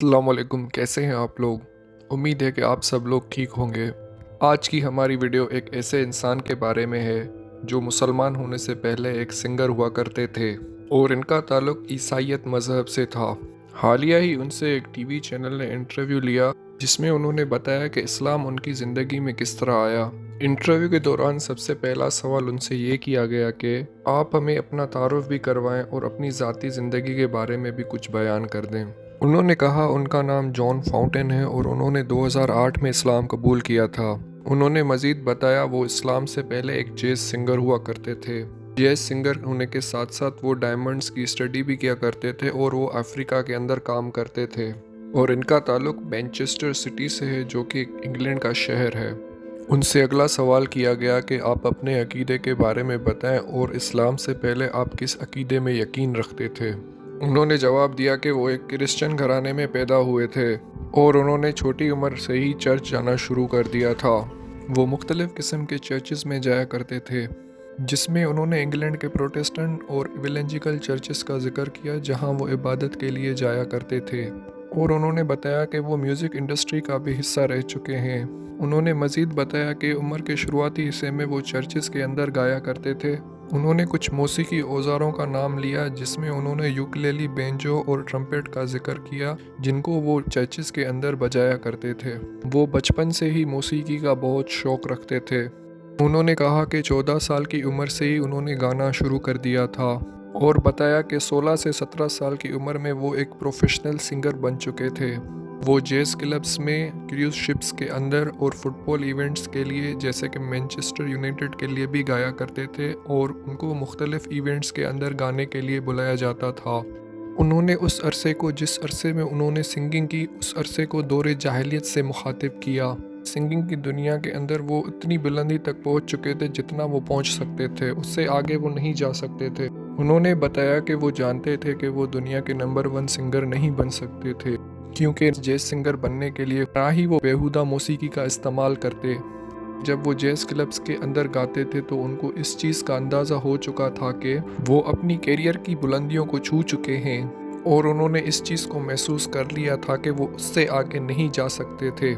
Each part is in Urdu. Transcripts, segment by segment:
السلام علیکم، کیسے ہیں آپ لوگ؟ امید ہے کہ آپ سب لوگ ٹھیک ہوں گے۔ آج کی ہماری ویڈیو ایک ایسے انسان کے بارے میں ہے جو مسلمان ہونے سے پہلے ایک سنگر ہوا کرتے تھے اور ان کا تعلق عیسائیت مذہب سے تھا۔ حالیہ ہی ان سے ایک ٹی وی چینل نے انٹرویو لیا جس میں انہوں نے بتایا کہ اسلام ان کی زندگی میں کس طرح آیا۔ انٹرویو کے دوران سب سے پہلا سوال ان سے یہ کیا گیا کہ آپ ہمیں اپنا تعارف بھی کروائیں اور اپنی ذاتی زندگی کے بارے میں بھی کچھ بیان کر دیں۔ انہوں نے کہا ان کا نام جان فاؤنٹین ہے اور انہوں نے 2008 میں اسلام قبول کیا تھا۔ انہوں نے مزید بتایا وہ اسلام سے پہلے ایک جیز سنگر ہوا کرتے تھے۔ جیز سنگر ہونے کے ساتھ ساتھ وہ ڈائمنڈز کی اسٹڈی بھی کیا کرتے تھے اور وہ افریقہ کے اندر کام کرتے تھے، اور ان کا تعلق مینچسٹر سٹی سے ہے جو کہ انگلینڈ کا شہر ہے۔ ان سے اگلا سوال کیا گیا کہ آپ اپنے عقیدے کے بارے میں بتائیں اور اسلام سے پہلے آپ کس عقیدے میں یقین رکھتے تھے۔ انہوں نے جواب دیا کہ وہ ایک کرسچن گھرانے میں پیدا ہوئے تھے اور انہوں نے چھوٹی عمر سے ہی چرچ جانا شروع کر دیا تھا۔ وہ مختلف قسم کے چرچز میں جایا کرتے تھے جس میں انہوں نے انگلینڈ کے پروٹسٹنٹ اور ایونجیکل چرچز کا ذکر کیا جہاں وہ عبادت کے لیے جایا کرتے تھے، اور انہوں نے بتایا کہ وہ میوزک انڈسٹری کا بھی حصہ رہ چکے ہیں۔ انہوں نے مزید بتایا کہ عمر کے شروعاتی حصے میں وہ چرچز کے اندر گایا کرتے تھے۔ انہوں نے کچھ موسیقی اوزاروں کا نام لیا جس میں انہوں نے یوکلیلی، بینجو اور ٹرمپٹ کا ذکر کیا جن کو وہ چرچز کے اندر بجایا کرتے تھے۔ وہ بچپن سے ہی موسیقی کا بہت شوق رکھتے تھے۔ انہوں نے کہا کہ 14 سال کی عمر سے ہی انہوں نے گانا شروع کر دیا تھا، اور بتایا کہ 16 سے 17 سال کی عمر میں وہ ایک پروفیشنل سنگر بن چکے تھے۔ وہ جیز کلبز میں، کریوز شپس کے اندر اور فٹ بال ایونٹس کے لیے جیسے کہ مینچسٹر یونائٹڈ کے لیے بھی گایا کرتے تھے، اور ان کو مختلف ایونٹس کے اندر گانے کے لیے بلایا جاتا تھا۔ انہوں نے اس عرصے کو جس عرصے میں انہوں نے سنگنگ کی، اس عرصے کو دور جاہلیت سے مخاطب کیا۔ سنگنگ کی دنیا کے اندر وہ اتنی بلندی تک پہنچ چکے تھے جتنا وہ پہنچ سکتے تھے، اس سے آگے وہ نہیں جا سکتے تھے۔ انہوں نے بتایا کہ وہ جانتے تھے کہ وہ دنیا کے نمبر 1 سنگر نہیں بن سکتے تھے، کیونکہ جیز سنگر بننے کے لیے نہ ہی وہ بیہودہ موسیقی کا استعمال کرتے۔ جب وہ جیز کلبز کے اندر گاتے تھے تو ان کو اس چیز کا اندازہ ہو چکا تھا کہ وہ اپنی کیریئر کی بلندیوں کو چھو چکے ہیں، اور انہوں نے اس چیز کو محسوس کر لیا تھا کہ وہ اس سے آگے نہیں جا سکتے تھے،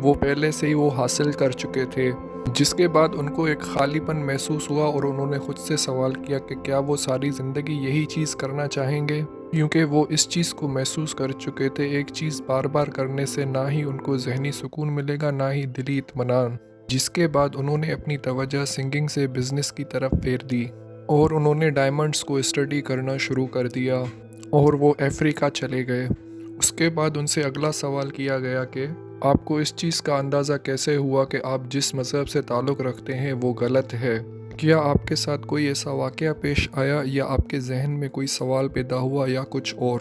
وہ پہلے سے ہی وہ حاصل کر چکے تھے۔ جس کے بعد ان کو ایک خالی پن محسوس ہوا اور انہوں نے خود سے سوال کیا کہ کیا وہ ساری زندگی یہی چیز کرنا چاہیں گے، کیونکہ وہ اس چیز کو محسوس کر چکے تھے ایک چیز بار بار کرنے سے نہ ہی ان کو ذہنی سکون ملے گا نہ ہی دلی اطمینان۔ جس کے بعد انہوں نے اپنی توجہ سنگنگ سے بزنس کی طرف پھیر دی اور انہوں نے ڈائمنڈز کو اسٹڈی کرنا شروع کر دیا، اور وہ افریقہ چلے گئے۔ اس کے بعد ان سے اگلا سوال کیا گیا کہ آپ کو اس چیز کا اندازہ کیسے ہوا کہ آپ جس مذہب سے تعلق رکھتے ہیں وہ غلط ہے؟ کیا آپ کے ساتھ کوئی ایسا واقعہ پیش آیا یا آپ کے ذہن میں کوئی سوال پیدا ہوا یا کچھ اور؟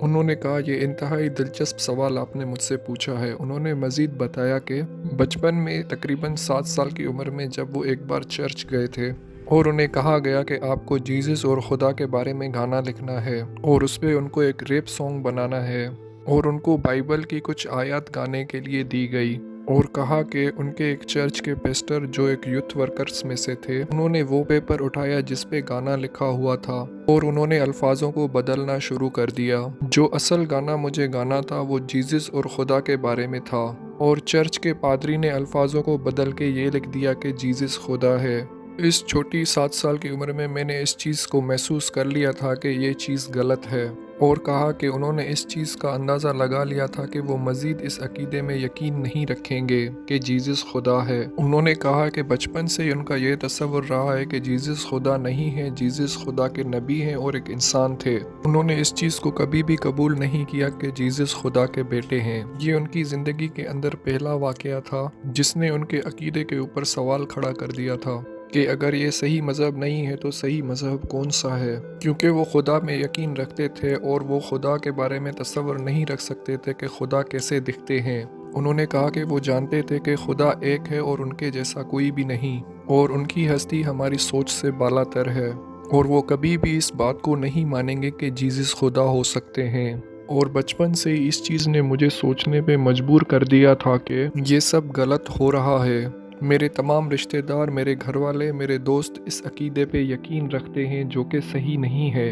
انہوں نے کہا یہ انتہائی دلچسپ سوال آپ نے مجھ سے پوچھا ہے۔ انہوں نے مزید بتایا کہ بچپن میں تقریباً 7 سال کی عمر میں جب وہ ایک بار چرچ گئے تھے اور انہیں کہا گیا کہ آپ کو جیزس اور خدا کے بارے میں گانا لکھنا ہے اور اس پہ ان کو ایک ریپ سانگ بنانا ہے، اور ان کو بائبل کی کچھ آیات گانے کے لیے دی گئی، اور کہا کہ ان کے ایک چرچ کے پیسٹر جو ایک یوتھ ورکرز میں سے تھے، انہوں نے وہ پیپر اٹھایا جس پہ گانا لکھا ہوا تھا اور انہوں نے الفاظوں کو بدلنا شروع کر دیا۔ جو اصل گانا مجھے گانا تھا وہ جیزس اور خدا کے بارے میں تھا، اور چرچ کے پادری نے الفاظوں کو بدل کے یہ لکھ دیا کہ جیزس خدا ہے۔ اس چھوٹی 7 سال کی عمر میں نے اس چیز کو محسوس کر لیا تھا کہ یہ چیز غلط ہے، اور کہا کہ انہوں نے اس چیز کا اندازہ لگا لیا تھا کہ وہ مزید اس عقیدے میں یقین نہیں رکھیں گے کہ جیزس خدا ہے۔ انہوں نے کہا کہ بچپن سے ان کا یہ تصور رہا ہے کہ جیزس خدا نہیں ہے، جیزس خدا کے نبی ہیں اور ایک انسان تھے۔ انہوں نے اس چیز کو کبھی بھی قبول نہیں کیا کہ جیزس خدا کے بیٹے ہیں۔ یہ ان کی زندگی کے اندر پہلا واقعہ تھا جس نے ان کے عقیدے کے اوپر سوال کھڑا کر دیا تھا کہ اگر یہ صحیح مذہب نہیں ہے تو صحیح مذہب کون سا ہے، کیونکہ وہ خدا میں یقین رکھتے تھے اور وہ خدا کے بارے میں تصور نہیں رکھ سکتے تھے کہ خدا کیسے دکھتے ہیں۔ انہوں نے کہا کہ وہ جانتے تھے کہ خدا ایک ہے اور ان کے جیسا کوئی بھی نہیں، اور ان کی ہستی ہماری سوچ سے بالا تر ہے، اور وہ کبھی بھی اس بات کو نہیں مانیں گے کہ جیزس خدا ہو سکتے ہیں۔ اور بچپن سے ہی اس چیز نے مجھے سوچنے پہ مجبور کر دیا تھا کہ یہ سب غلط ہو رہا ہے۔ میرے تمام رشتہ دار، میرے گھر والے، میرے دوست اس عقیدے پہ یقین رکھتے ہیں جو کہ صحیح نہیں ہے،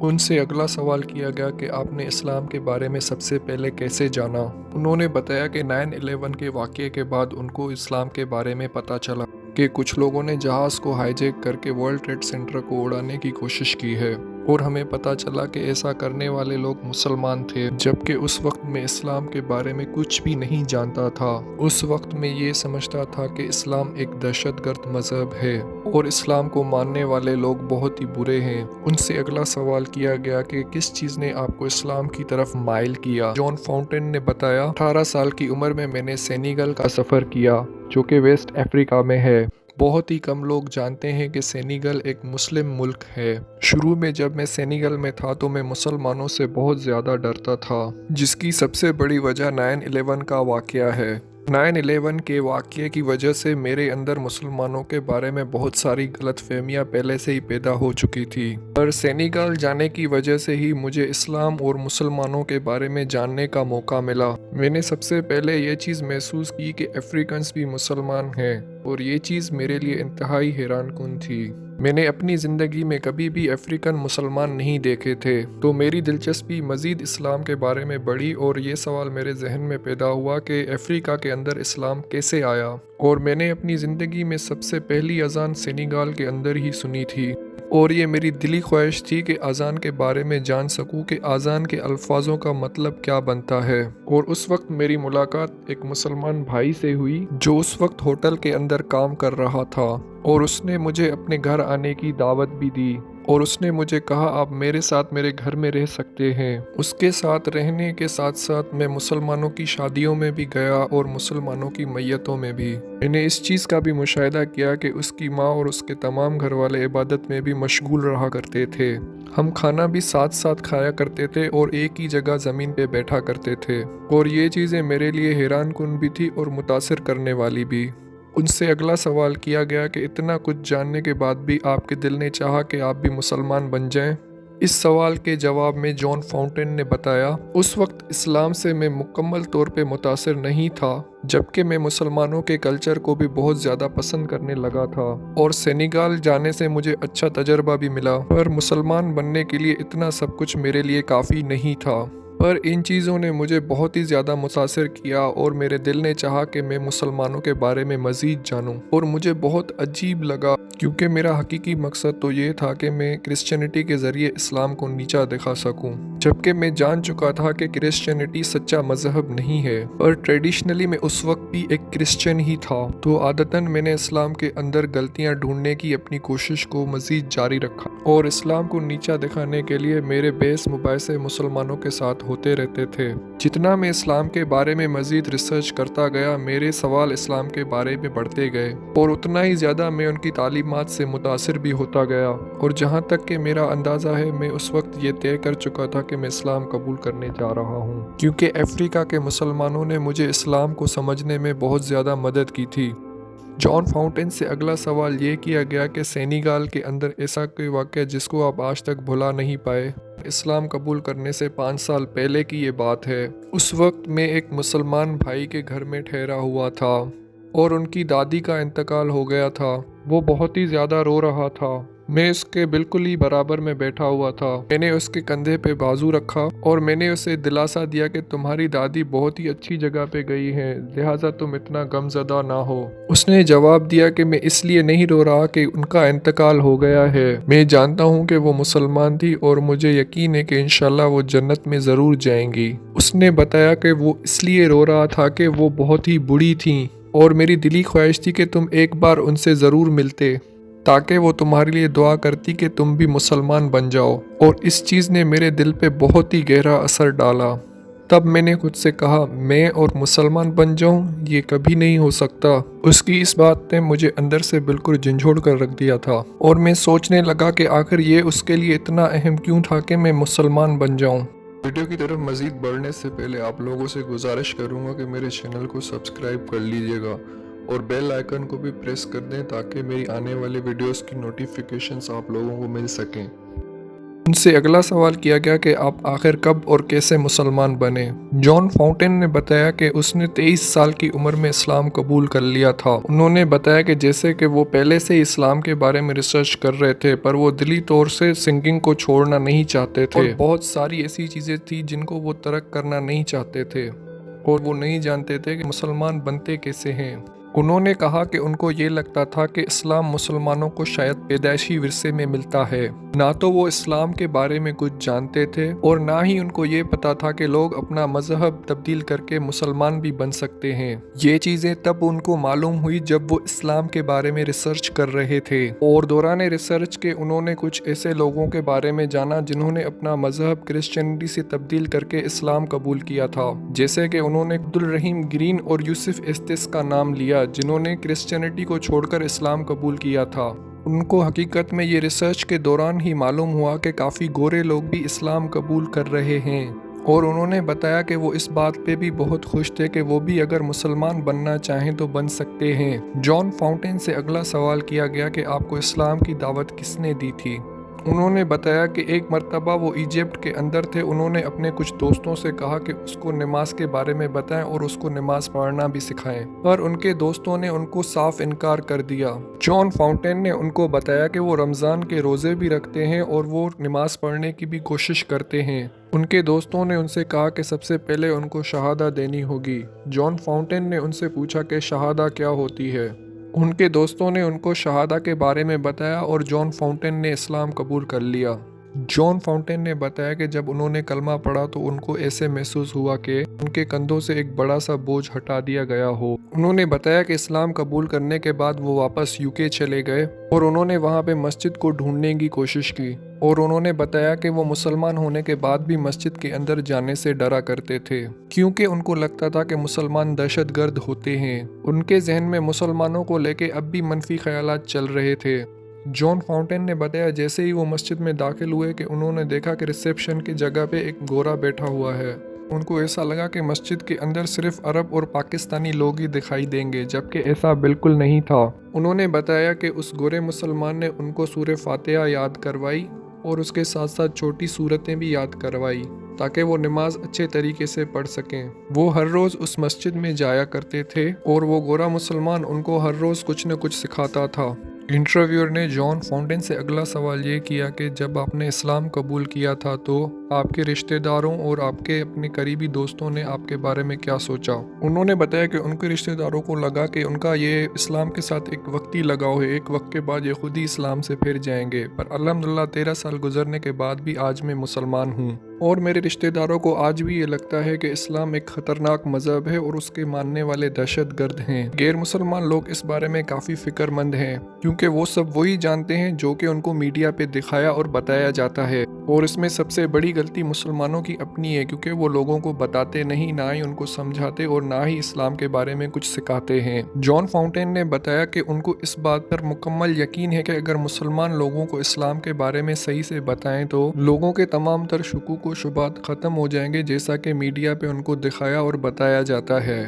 ان سے اگلا سوال کیا گیا کہ آپ نے اسلام کے بارے میں سب سے پہلے کیسے جانا؟ انہوں نے بتایا کہ 9/11 کے واقعے کے بعد ان کو اسلام کے بارے میں پتہ چلا کہ کچھ لوگوں نے جہاز کو ہائی جیک کر کے ورلڈ ٹریڈ سینٹر کو اڑانے کی کوشش کی ہے، اور ہمیں پتہ چلا کہ ایسا کرنے والے لوگ مسلمان تھے، جبکہ اس وقت میں اسلام کے بارے میں کچھ بھی نہیں جانتا تھا۔ اس وقت میں یہ سمجھتا تھا کہ اسلام ایک دہشت گرد مذہب ہے اور اسلام کو ماننے والے لوگ بہت ہی برے ہیں۔ ان سے اگلا سوال کیا گیا کہ کس چیز نے آپ کو اسلام کی طرف مائل کیا؟ جان فاؤنٹین نے بتایا، 18 سال کی عمر میں نے سینیگل کا سفر کیا، جو کہ ویسٹ افریقہ میں ہے۔ بہت ہی کم لوگ جانتے ہیں کہ سینیگل ایک مسلم ملک ہے۔ شروع میں جب میں سینیگل میں تھا تو میں مسلمانوں سے بہت زیادہ ڈرتا تھا، جس کی سب سے بڑی وجہ 9/11 کا واقعہ ہے۔ 9/11 کے واقعے کی وجہ سے میرے اندر مسلمانوں کے بارے میں بہت ساری غلط فہمیاں پہلے سے ہی پیدا ہو چکی تھی، پر سینیگل جانے کی وجہ سے ہی مجھے اسلام اور مسلمانوں کے بارے میں جاننے کا موقع ملا۔ میں نے سب سے پہلے یہ چیز محسوس کی کہ افریقنز بھی مسلمان ہیں، اور یہ چیز میرے لیے انتہائی حیران کن تھی۔ میں نے اپنی زندگی میں کبھی بھی افریقن مسلمان نہیں دیکھے تھے، تو میری دلچسپی مزید اسلام کے بارے میں بڑھی، اور یہ سوال میرے ذہن میں پیدا ہوا کہ افریقہ کے اندر اسلام کیسے آیا؟ اور میں نے اپنی زندگی میں سب سے پہلی اذان سینیگال کے اندر ہی سنی تھی، اور یہ میری دلی خواہش تھی کہ اذان کے بارے میں جان سکوں کہ اذان کے الفاظوں کا مطلب کیا بنتا ہے۔ اور اس وقت میری ملاقات ایک مسلمان بھائی سے ہوئی جو اس وقت ہوٹل کے اندر کام کر رہا تھا، اور اس نے مجھے اپنے گھر آنے کی دعوت بھی دی، اور اس نے مجھے کہا آپ میرے ساتھ میرے گھر میں رہ سکتے ہیں۔ اس کے ساتھ رہنے کے ساتھ ساتھ میں مسلمانوں کی شادیوں میں بھی گیا اور مسلمانوں کی میتوں میں بھی۔ میں نے اس چیز کا بھی مشاہدہ کیا کہ اس کی ماں اور اس کے تمام گھر والے عبادت میں بھی مشغول رہا کرتے تھے۔ ہم کھانا بھی ساتھ ساتھ کھایا کرتے تھے اور ایک ہی جگہ زمین پہ بیٹھا کرتے تھے، اور یہ چیزیں میرے لیے حیران کن بھی تھی اور متاثر کرنے والی بھی۔ ان سے اگلا سوال کیا گیا کہ اتنا کچھ جاننے کے بعد بھی آپ کے دل نے چاہا کہ آپ بھی مسلمان بن جائیں؟ اس سوال کے جواب میں جان فاؤنٹین نے بتایا، اس وقت اسلام سے میں مکمل طور پہ متاثر نہیں تھا، جبکہ میں مسلمانوں کے کلچر کو بھی بہت زیادہ پسند کرنے لگا تھا، اور سینیگال جانے سے مجھے اچھا تجربہ بھی ملا، پر مسلمان بننے کے لیے اتنا سب کچھ میرے لیے کافی نہیں تھا۔ پر ان چیزوں نے مجھے بہت ہی زیادہ متاثر کیا، اور میرے دل نے چاہا کہ میں مسلمانوں کے بارے میں مزید جانوں، اور مجھے بہت عجیب لگا کیونکہ میرا حقیقی مقصد تو یہ تھا کہ میں کرسچینٹی کے ذریعے اسلام کو نیچا دکھا سکوں، جبکہ میں جان چکا تھا کہ کرسچینٹی سچا مذہب نہیں ہے، اور ٹریڈیشنلی میں اس وقت بھی ایک کرسچن ہی تھا، تو عادتاً میں نے اسلام کے اندر غلطیاں ڈھونڈنے کی اپنی کوشش کو مزید جاری رکھا، اور اسلام کو نیچا دکھانے کے لیے میرے بحث مباحثے مسلمانوں کے ساتھ ہوتے رہتے تھے۔ جتنا میں اسلام کے بارے میں مزید ریسرچ کرتا گیا، میرے سوال اسلام کے بارے میں بڑھتے گئے، اور اتنا ہی زیادہ میں ان کی تعلیمات سے متاثر بھی ہوتا گیا، اور جہاں تک کہ میرا اندازہ ہے میں اس وقت یہ طے کر چکا تھا کہ میں اسلام قبول کرنے جا رہا ہوں، کیونکہ افریقہ کے مسلمانوں نے مجھے اسلام کو سمجھنے میں بہت زیادہ مدد کی تھی۔ جان فاؤنٹین سے اگلا سوال یہ کیا گیا کہ سینیگال کے اندر ایسا کوئی واقعہ جس کو آپ آج تک بھلا نہیں پائے؟ اسلام قبول کرنے سے 5 سال پہلے کی یہ بات ہے۔ اس وقت میں ایک مسلمان بھائی کے گھر میں ٹھہرا ہوا تھا، اور ان کی دادی کا انتقال ہو گیا تھا۔ وہ بہت ہی زیادہ رو رہا تھا۔ میں اس کے بالکل ہی برابر میں بیٹھا ہوا تھا۔ میں نے اس کے کندھے پہ بازو رکھا، اور میں نے اسے دلاسا دیا کہ تمہاری دادی بہت ہی اچھی جگہ پہ گئی ہے، لہٰذا تم اتنا غم زدہ نہ ہو۔ اس نے جواب دیا کہ میں اس لیے نہیں رو رہا کہ ان کا انتقال ہو گیا ہے، میں جانتا ہوں کہ وہ مسلمان تھی، اور مجھے یقین ہے کہ انشاءاللہ وہ جنت میں ضرور جائیں گی۔ اس نے بتایا کہ وہ اس لیے رو رہا تھا کہ وہ بہت ہی بوڑھی تھیں، اور میری دلی خواہش تھی کہ تم ایک بار ان سے ضرور ملتے، تاکہ وہ تمہارے لیے دعا کرتی کہ تم بھی مسلمان بن جاؤ، اور اس چیز نے میرے دل پہ بہت ہی گہرا اثر ڈالا۔ تب میں نے خود سے کہا میں اور مسلمان بن جاؤں، یہ کبھی نہیں ہو سکتا۔ اس کی اس بات نے مجھے اندر سے بالکل جھنجھوڑ کر رکھ دیا تھا، اور میں سوچنے لگا کہ آخر یہ اس کے لیے اتنا اہم کیوں تھا کہ میں مسلمان بن جاؤں۔ ویڈیو کی طرف مزید بڑھنے سے پہلے آپ لوگوں سے گزارش کروں گا کہ میرے چینل کو سبسکرائب کر لیجئے گا، اور بیل آئیکن کو بھی پریس کر دیں تاکہ میری آنے والے ویڈیوز کی نوٹیفیکیشنز آپ لوگوں کو مل سکیں۔ ان سے اگلا سوال کیا گیا کہ آپ آخر کب اور کیسے مسلمان بنے۔ جان فاؤنٹین نے بتایا کہ اس نے 23 سال کی عمر میں اسلام قبول کر لیا تھا۔ انہوں نے بتایا کہ جیسے کہ وہ پہلے سے ہی اسلام کے بارے میں ریسرچ کر رہے تھے، پر وہ دلی طور سے سنگنگ کو چھوڑنا نہیں چاہتے تھے، اور بہت ساری ایسی چیزیں تھیں جن کو وہ ترک کرنا نہیں چاہتے تھے، اور وہ نہیں جانتے تھے کہ مسلمان بنتے کیسے ہیں۔ انہوں نے کہا کہ ان کو یہ لگتا تھا کہ اسلام مسلمانوں کو شاید پیدائشی ورثے میں ملتا ہے، نہ تو وہ اسلام کے بارے میں کچھ جانتے تھے اور نہ ہی ان کو یہ پتا تھا کہ لوگ اپنا مذہب تبدیل کر کے مسلمان بھی بن سکتے ہیں۔ یہ چیزیں تب ان کو معلوم ہوئی جب وہ اسلام کے بارے میں ریسرچ کر رہے تھے، اور دوران ریسرچ کے انہوں نے کچھ ایسے لوگوں کے بارے میں جانا جنہوں نے اپنا مذہب کرسچینٹی سے تبدیل کر کے اسلام قبول کیا تھا، جیسے کہ انہوں نے عبدالرحیم گرین اور یوسف ایستس کا نام لیا جنہوں نے کرسچینٹی کو چھوڑ کر اسلام قبول کیا تھا۔ ان کو حقیقت میں یہ ریسرچ کے دوران ہی معلوم ہوا کہ کافی گورے لوگ بھی اسلام قبول کر رہے ہیں، اور انہوں نے بتایا کہ وہ اس بات پہ بھی بہت خوش تھے کہ وہ بھی اگر مسلمان بننا چاہیں تو بن سکتے ہیں۔ جان فاؤنٹین سے اگلا سوال کیا گیا کہ آپ کو اسلام کی دعوت کس نے دی تھی۔ انہوں نے بتایا کہ ایک مرتبہ وہ ایجپٹ کے اندر تھے، انہوں نے اپنے کچھ دوستوں سے کہا کہ اس کو نماز کے بارے میں بتائیں اور اس کو نماز پڑھنا بھی سکھائیں، پر ان کے دوستوں نے ان کو صاف انکار کر دیا۔ جان فاؤنٹین نے ان کو بتایا کہ وہ رمضان کے روزے بھی رکھتے ہیں اور وہ نماز پڑھنے کی بھی کوشش کرتے ہیں۔ ان کے دوستوں نے ان سے کہا کہ سب سے پہلے ان کو شہادہ دینی ہوگی۔ جان فاؤنٹین نے ان سے پوچھا کہ شہادہ کیا ہوتی ہے۔ ان کے دوستوں نے ان کو شہادہ کے بارے میں بتایا اور جان فاؤنٹین نے اسلام قبول کر لیا۔ جان فاؤنٹین نے بتایا کہ جب انہوں نے کلمہ پڑھا تو ان کو ایسے محسوس ہوا کہ ان کے کندھوں سے ایک بڑا سا بوجھ ہٹا دیا گیا ہو۔ انہوں نے بتایا کہ اسلام قبول کرنے کے بعد وہ واپس UK چلے گئے اور انہوں نے وہاں پہ مسجد کو ڈھونڈنے کی کوشش کی، اور انہوں نے بتایا کہ وہ مسلمان ہونے کے بعد بھی مسجد کے اندر جانے سے ڈرا کرتے تھے، کیونکہ ان کو لگتا تھا کہ مسلمان دہشت گرد ہوتے ہیں۔ ان کے ذہن میں مسلمانوں کو لے کے اب بھی منفی خیالات چل رہے تھے۔ جان فاؤنٹین نے بتایا جیسے ہی وہ مسجد میں داخل ہوئے کہ انہوں نے دیکھا کہ ریسیپشن کی جگہ پہ ایک گورا بیٹھا ہوا ہے۔ ان کو ایسا لگا کہ مسجد کے اندر صرف عرب اور پاکستانی لوگ ہی دکھائی دیں گے، جبکہ ایسا بالکل نہیں تھا۔ انہوں نے بتایا کہ اس گورے مسلمان نے ان کو سورہ فاتحہ یاد کروائی اور اس کے ساتھ ساتھ چھوٹی سورتیں بھی یاد کروائی تاکہ وہ نماز اچھے طریقے سے پڑھ سکیں۔ وہ ہر روز اس مسجد میں جایا کرتے تھے اور وہ گورا مسلمان ان کو ہر روز کچھ نہ کچھ سکھاتا تھا۔ انٹرویور نے جان فاؤنٹین سے اگلا سوال یہ کیا کہ جب آپ نے اسلام قبول کیا تھا تو آپ کے رشتہ داروں اور آپ کے اپنے قریبی دوستوں نے آپ کے بارے میں کیا سوچا؟ انہوں نے بتایا کہ ان کے رشتہ داروں کو لگا کہ ان کا یہ اسلام کے ساتھ ایک وقتی لگاؤ ہے، ایک وقت کے بعد یہ خود ہی اسلام سے پھر جائیں گے، پر الحمدللہ 13 سال گزرنے کے بعد بھی آج میں مسلمان ہوں، اور میرے رشتہ داروں کو آج بھی یہ لگتا ہے کہ اسلام ایک خطرناک مذہب ہے اور اس کے ماننے والے دہشت گرد ہیں۔ غیر مسلمان لوگ اس بارے میں کافی فکر مند ہیں، کیونکہ وہ سب وہی جانتے ہیں جو کہ ان کو میڈیا پہ دکھایا اور بتایا جاتا ہے، اور اس میں سب سے بڑی غلطی مسلمانوں کی اپنی ہے، کیونکہ وہ لوگوں کو بتاتے نہیں، نہ ہی ان کو سمجھاتے اور نہ ہی اسلام کے بارے میں کچھ سکھاتے ہیں۔ جان فاؤنٹین نے بتایا کہ ان کو اس بات پر مکمل یقین ہے کہ اگر مسلمان لوگوں کو اسلام کے بارے میں صحیح سے بتائیں تو لوگوں کے تمام تر شکوک و شبہات ختم ہو جائیں گے، جیسا کہ میڈیا پہ ان کو دکھایا اور بتایا جاتا ہے۔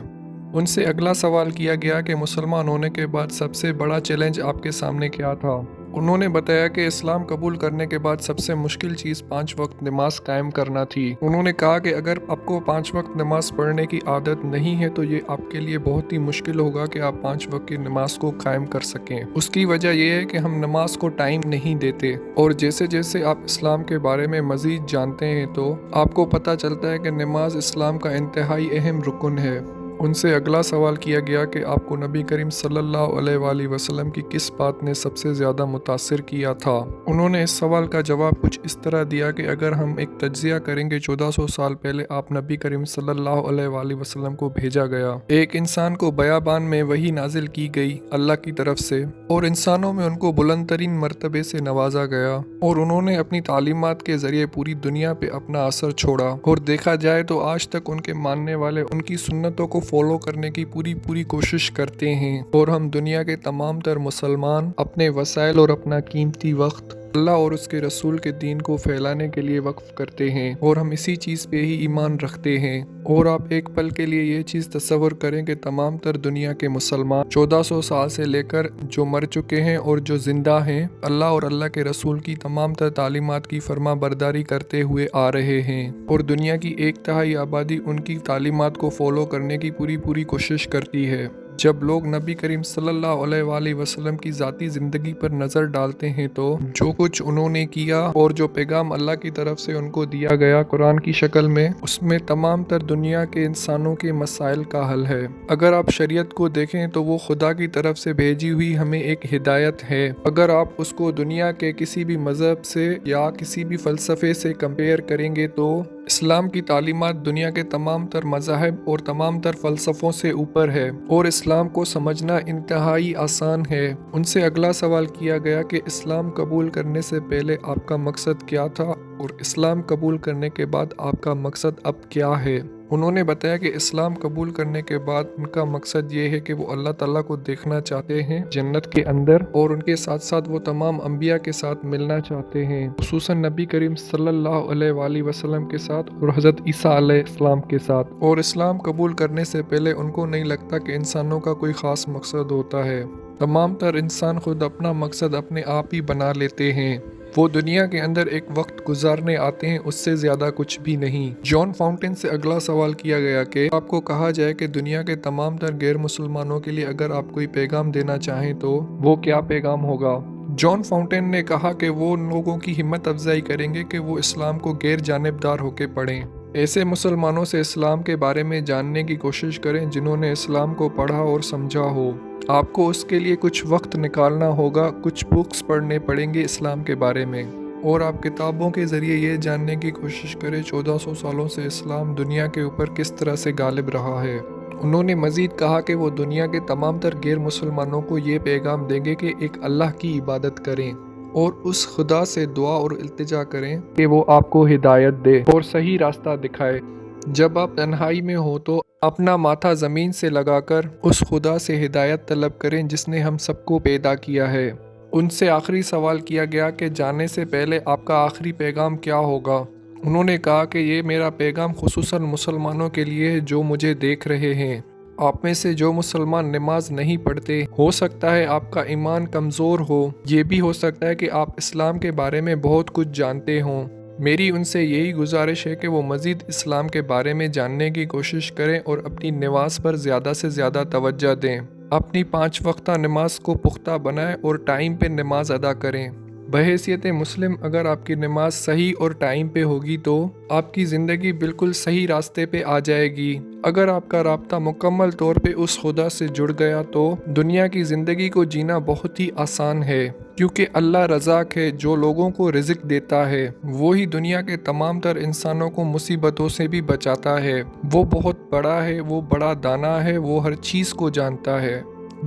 ان سے اگلا سوال کیا گیا کہ مسلمان ہونے کے بعد سب سے بڑا چیلنج آپ کے سامنے کیا تھا؟ انہوں نے بتایا کہ اسلام قبول کرنے کے بعد سب سے مشکل چیز 5 وقت نماز قائم کرنا تھی۔ انہوں نے کہا کہ اگر آپ کو 5 وقت نماز پڑھنے کی عادت نہیں ہے تو یہ آپ کے لیے بہت ہی مشکل ہوگا کہ آپ 5 وقت کی نماز کو قائم کر سکیں۔ اس کی وجہ یہ ہے کہ ہم نماز کو ٹائم نہیں دیتے، اور جیسے جیسے آپ اسلام کے بارے میں مزید جانتے ہیں تو آپ کو پتہ چلتا ہے کہ نماز اسلام کا انتہائی اہم رکن ہے۔ ان سے اگلا سوال کیا گیا کہ آپ کو نبی کریم صلی اللہ علیہ وآلہ وسلم کی کس بات نے سب سے زیادہ متاثر کیا تھا؟ انہوں نے اس سوال کا جواب کچھ اس طرح دیا کہ اگر ہم ایک تجزیہ کریں گے 1400 سال پہلے آپ نبی کریم صلی اللہ علیہ وآلہ وسلم کو بھیجا گیا، ایک انسان کو بیابان میں وحی نازل کی گئی اللہ کی طرف سے، اور انسانوں میں ان کو بلند ترین مرتبے سے نوازا گیا، اور انہوں نے اپنی تعلیمات کے ذریعے پوری دنیا پہ اپنا اثر چھوڑا، اور دیکھا جائے تو آج تک ان کے ماننے والے ان کی سنتوں کو فالو کرنے کی پوری کوشش کرتے ہیں، اور ہم دنیا کے تمام تر مسلمان اپنے وسائل اور اپنا قیمتی وقت اللہ اور اس کے رسول کے دین کو پھیلانے کے لیے وقف کرتے ہیں اور ہم اسی چیز پہ ہی ایمان رکھتے ہیں۔ اور آپ ایک پل کے لیے یہ چیز تصور کریں کہ تمام تر دنیا کے مسلمان 1400 سال سے لے کر جو مر چکے ہیں اور جو زندہ ہیں، اللہ اور اللہ کے رسول کی تمام تر تعلیمات کی فرما برداری کرتے ہوئے آ رہے ہیں، اور دنیا کی 1/3 آبادی ان کی تعلیمات کو فالو کرنے کی پوری کوشش کرتی ہے۔ جب لوگ نبی کریم صلی اللہ علیہ وآلہ وسلم کی ذاتی زندگی پر نظر ڈالتے ہیں تو جو کچھ انہوں نے کیا اور جو پیغام اللہ کی طرف سے ان کو دیا گیا قرآن کی شکل میں، اس میں تمام تر دنیا کے انسانوں کے مسائل کا حل ہے۔ اگر آپ شریعت کو دیکھیں تو وہ خدا کی طرف سے بھیجی ہوئی ہمیں ایک ہدایت ہے۔ اگر آپ اس کو دنیا کے کسی بھی مذہب سے یا کسی بھی فلسفے سے کمپیئر کریں گے تو اسلام کی تعلیمات دنیا کے تمام تر مذاہب اور تمام تر فلسفوں سے اوپر ہے، اور اسلام کو سمجھنا انتہائی آسان ہے۔ ان سے اگلا سوال کیا گیا کہ اسلام قبول کرنے سے پہلے آپ کا مقصد کیا تھا اور اسلام قبول کرنے کے بعد آپ کا مقصد اب کیا ہے؟ انہوں نے بتایا کہ اسلام قبول کرنے کے بعد ان کا مقصد یہ ہے کہ وہ اللہ تعالیٰ کو دیکھنا چاہتے ہیں جنت کے اندر، اور ان کے ساتھ ساتھ وہ تمام انبیاء کے ساتھ ملنا چاہتے ہیں، خصوصاً نبی کریم صلی اللہ علیہ وآلہ وسلم کے ساتھ اور حضرت عیسیٰ علیہ السلام کے ساتھ۔ اور اسلام قبول کرنے سے پہلے ان کو نہیں لگتا کہ انسانوں کا کوئی خاص مقصد ہوتا ہے۔ تمام تر انسان خود اپنا مقصد اپنے آپ ہی بنا لیتے ہیں۔ وہ دنیا کے اندر ایک وقت گزارنے آتے ہیں، اس سے زیادہ کچھ بھی نہیں۔ جان فاؤنٹین سے اگلا سوال کیا گیا کہ آپ کو کہا جائے کہ دنیا کے تمام تر غیر مسلمانوں کے لیے اگر آپ کوئی پیغام دینا چاہیں تو وہ کیا پیغام ہوگا؟ جان فاؤنٹین نے کہا کہ وہ ان لوگوں کی ہمت افزائی کریں گے کہ وہ اسلام کو غیر جانبدار ہو کے پڑھیں۔ ایسے مسلمانوں سے اسلام کے بارے میں جاننے کی کوشش کریں جنہوں نے اسلام کو پڑھا اور سمجھا ہو۔ آپ کو اس کے لیے کچھ وقت نکالنا ہوگا، کچھ بکس پڑھنے پڑیں گے اسلام کے بارے میں، اور آپ کتابوں کے ذریعے یہ جاننے کی کوشش کریں 1400 سالوں سے اسلام دنیا کے اوپر کس طرح سے غالب رہا ہے۔ انہوں نے مزید کہا کہ وہ دنیا کے تمام تر غیر مسلمانوں کو یہ پیغام دیں گے کہ ایک اللہ کی عبادت کریں اور اس خدا سے دعا اور التجا کریں کہ وہ آپ کو ہدایت دے اور صحیح راستہ دکھائے۔ جب آپ تنہائی میں ہو تو اپنا ماتھا زمین سے لگا کر اس خدا سے ہدایت طلب کریں جس نے ہم سب کو پیدا کیا ہے۔ ان سے آخری سوال کیا گیا کہ جانے سے پہلے آپ کا آخری پیغام کیا ہوگا؟ انہوں نے کہا کہ یہ میرا پیغام خصوصاً مسلمانوں کے لیے ہے جو مجھے دیکھ رہے ہیں۔ آپ میں سے جو مسلمان نماز نہیں پڑھتے، ہو سکتا ہے آپ کا ایمان کمزور ہو، یہ بھی ہو سکتا ہے کہ آپ اسلام کے بارے میں بہت کچھ جانتے ہوں۔ میری ان سے یہی گزارش ہے کہ وہ مزید اسلام کے بارے میں جاننے کی کوشش کریں اور اپنی نماز پر زیادہ سے زیادہ توجہ دیں۔ اپنی 5 وقتہ نماز کو پختہ بنائیں اور ٹائم پہ نماز ادا کریں۔ بحیثیت مسلم اگر آپ کی نماز صحیح اور ٹائم پہ ہوگی تو آپ کی زندگی بالکل صحیح راستے پہ آ جائے گی۔ اگر آپ کا رابطہ مکمل طور پہ اس خدا سے جڑ گیا تو دنیا کی زندگی کو جینا بہت ہی آسان ہے، کیونکہ اللہ رزاق ہے جو لوگوں کو رزق دیتا ہے۔ وہی دنیا کے تمام تر انسانوں کو مصیبتوں سے بھی بچاتا ہے۔ وہ بہت بڑا ہے، وہ بڑا دانا ہے، وہ ہر چیز کو جانتا ہے۔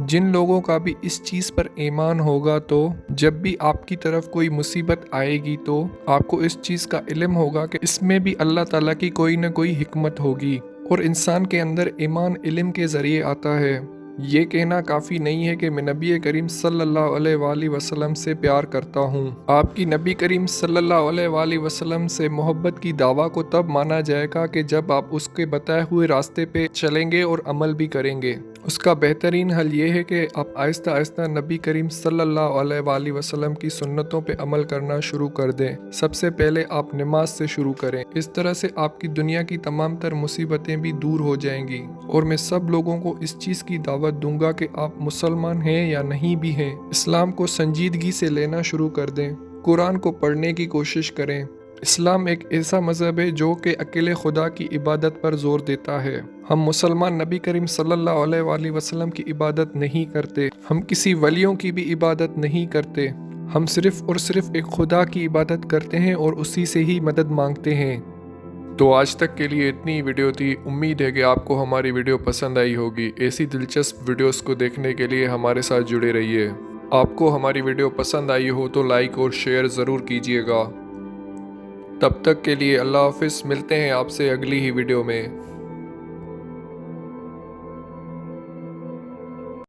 جن لوگوں کا بھی اس چیز پر ایمان ہوگا تو جب بھی آپ کی طرف کوئی مصیبت آئے گی تو آپ کو اس چیز کا علم ہوگا کہ اس میں بھی اللہ تعالیٰ کی کوئی نہ کوئی حکمت ہوگی، اور انسان کے اندر ایمان علم کے ذریعے آتا ہے۔ یہ کہنا کافی نہیں ہے کہ میں نبی کریم صلی اللہ علیہ وآلہ وسلم سے پیار کرتا ہوں۔ آپ کی نبی کریم صلی اللہ علیہ وآلہ وسلم سے محبت کی دعویٰ کو تب مانا جائے گا کہ جب آپ اس کے بتائے ہوئے راستے پہ چلیں گے اور عمل بھی کریں گے۔ اس کا بہترین حل یہ ہے کہ آپ آہستہ آہستہ نبی کریم صلی اللہ علیہ وآلہ وسلم کی سنتوں پہ عمل کرنا شروع کر دیں۔ سب سے پہلے آپ نماز سے شروع کریں، اس طرح سے آپ کی دنیا کی تمام تر مصیبتیں بھی دور ہو جائیں گی۔ اور میں سب لوگوں کو اس چیز کی دعوت دوں گا کہ آپ مسلمان ہیں یا نہیں بھی ہیں، اسلام کو سنجیدگی سے لینا شروع کر دیں، قرآن کو پڑھنے کی کوشش کریں۔ اسلام ایک ایسا مذہب ہے جو کہ اکیلے خدا کی عبادت پر زور دیتا ہے۔ ہم مسلمان نبی کریم صلی اللہ علیہ وآلہ وسلم کی عبادت نہیں کرتے، ہم کسی ولیوں کی بھی عبادت نہیں کرتے، ہم صرف اور صرف ایک خدا کی عبادت کرتے ہیں اور اسی سے ہی مدد مانگتے ہیں۔ تو آج تک کے لیے اتنی ویڈیو تھی، امید ہے کہ آپ کو ہماری ویڈیو پسند آئی ہوگی۔ ایسی دلچسپ ویڈیوز کو دیکھنے کے لیے ہمارے ساتھ جڑے رہیے۔ آپ کو ہماری ویڈیو پسند آئی ہو تو لائک اور شیئر ضرور کیجیے گا۔ تب تک کے لیے اللہ حافظ، ملتے ہیں آپ سے اگلی ہی ویڈیو میں۔